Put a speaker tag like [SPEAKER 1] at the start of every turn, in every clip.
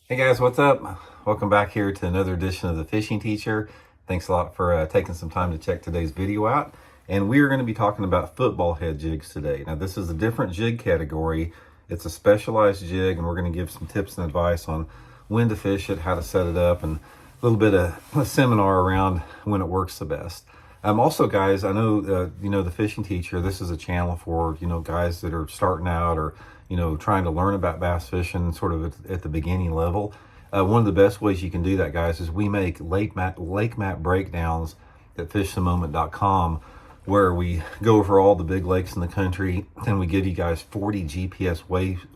[SPEAKER 1] Hey guys, what's up? Welcome back here to another edition of the Fishing Teacher. Thanks a lot for taking some time to check today's video out. And we are going to be talking about football head jigs today. Now this is a different jig category. It's a specialized jig, and we're going to give some tips and advice on when to fish it, how to set it up, and a little bit of a seminar around when it works the best. Also, guys, I know the Fishing Teacher. This is a channel for guys that are starting out or trying to learn about bass fishing, sort of at the beginning level. One of the best ways you can do that, guys, is we make lake map breakdowns at fishthemoment.com, where we go over all the big lakes in the country, and we give you guys 40 GPS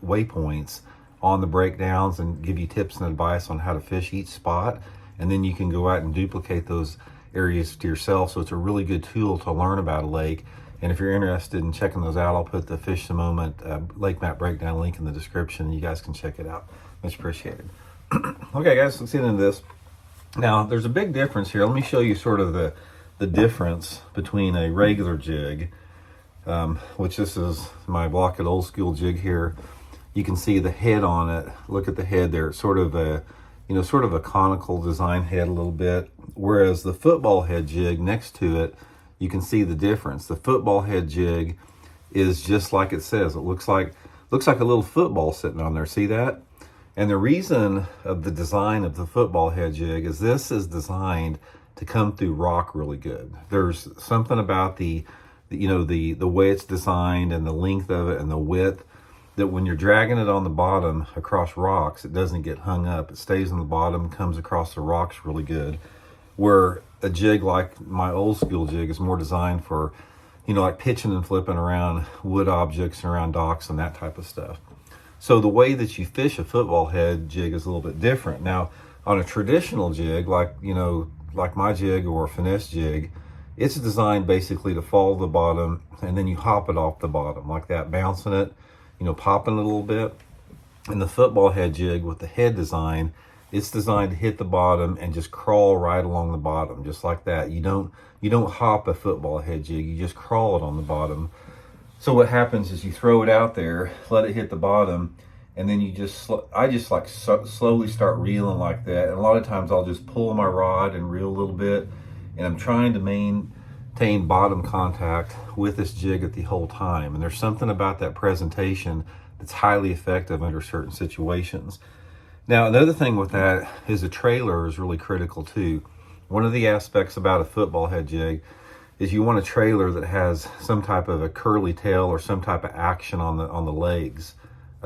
[SPEAKER 1] waypoints on the breakdowns and give you tips and advice on how to fish each spot. And then you can go out and duplicate those areas to yourself. So it's a really good tool to learn about a lake. And if you're interested in checking those out, I'll put the Fish the Moment lake map breakdown link in the description. You guys can check it out. Much appreciated. Okay, guys, let's get into this. Now, there's a big difference here. Let me show you sort of the difference between a regular jig, which this is my Blockit old school jig here. You can see the head on it. Look at the head there. It's sort of a conical design head a little bit. Whereas the football head jig next to it, you can see the difference. The football head jig is just like it says. It looks like a little football sitting on there. See that? And the reason of the design of the football head jig is this is designed to come through rock really good. There's something about the way it's designed and the length of it and the width, that when you're dragging it on the bottom across rocks, it doesn't get hung up. It stays on the bottom, comes across the rocks really good. Where a jig like my old school jig is more designed for, like pitching and flipping around wood objects, around docks and that type of stuff. So the way that you fish a football head jig is a little bit different. Now, on a traditional jig, like my jig or a finesse jig, it's designed basically to follow the bottom, and then you hop it off the bottom like that, bouncing it, popping it a little bit. And the football head jig with the head design, it's designed to hit the bottom and just crawl right along the bottom, just like that. You don't hop a football head jig, you just crawl it on the bottom. So what happens is you throw it out there, let it hit the bottom, and then I just slowly start reeling like that. And a lot of times I'll just pull my rod and reel a little bit, and I'm trying to maintain bottom contact with this jig at the whole time. And there's something about that presentation that's highly effective under certain situations. Now, another thing with that is the trailer is really critical too. One of the aspects about a football head jig is you want a trailer that has some type of a curly tail or some type of action on the legs.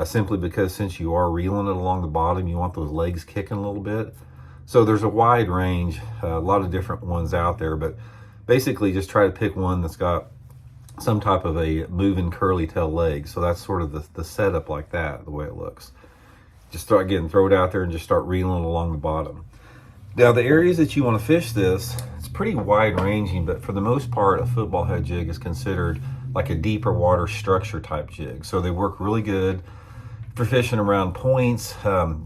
[SPEAKER 1] Simply because since you are reeling it along the bottom, you want those legs kicking a little bit. So there's a wide range, a lot of different ones out there, but basically just try to pick one that's got some type of a moving curly tail leg. So that's sort of the setup like that, the way it looks. Just throw it out there and just start reeling along the bottom. Now, the areas that you want to fish this, it's pretty wide ranging, but for the most part, a football head jig is considered like a deeper water structure type jig. So they work really good for fishing around points,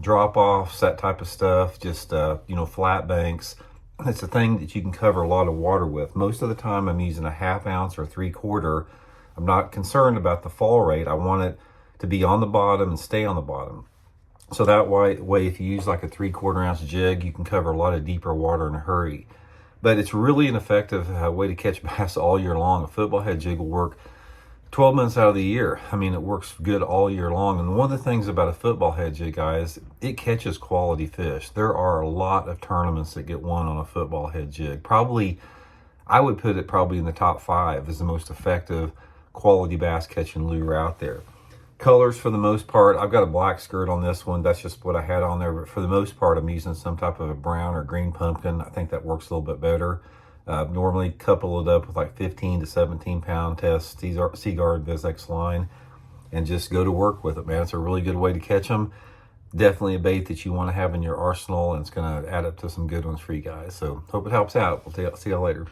[SPEAKER 1] drop offs, that type of stuff, just, flat banks. It's a thing that you can cover a lot of water with. Most of the time I'm using a 1/2 ounce or 3/4. I'm not concerned about the fall rate. I want it to be on the bottom and stay on the bottom. So that way, if you use like a 3/4 ounce jig, you can cover a lot of deeper water in a hurry. But it's really an effective way to catch bass all year long. A football head jig will work 12 months out of the year. I mean, it works good all year long. And one of the things about a football head jig, guys, it catches quality fish. There are a lot of tournaments that get won on a football head jig. I would put it probably in the top 5 as the most effective quality bass catching lure out there. Colors, for the most part, I've got a black skirt on this one. That's just what I had on there. But for the most part, I'm using some type of a brown or green pumpkin. I think that works a little bit better. Normally couple it up with like 15 to 17 pound test Seaguard Vizex line and just go to work with it, man. It's a really good way to catch them. Definitely a bait that you want to have in your arsenal, and it's going to add up to some good ones for you guys. So hope it helps out. We'll see y'all later.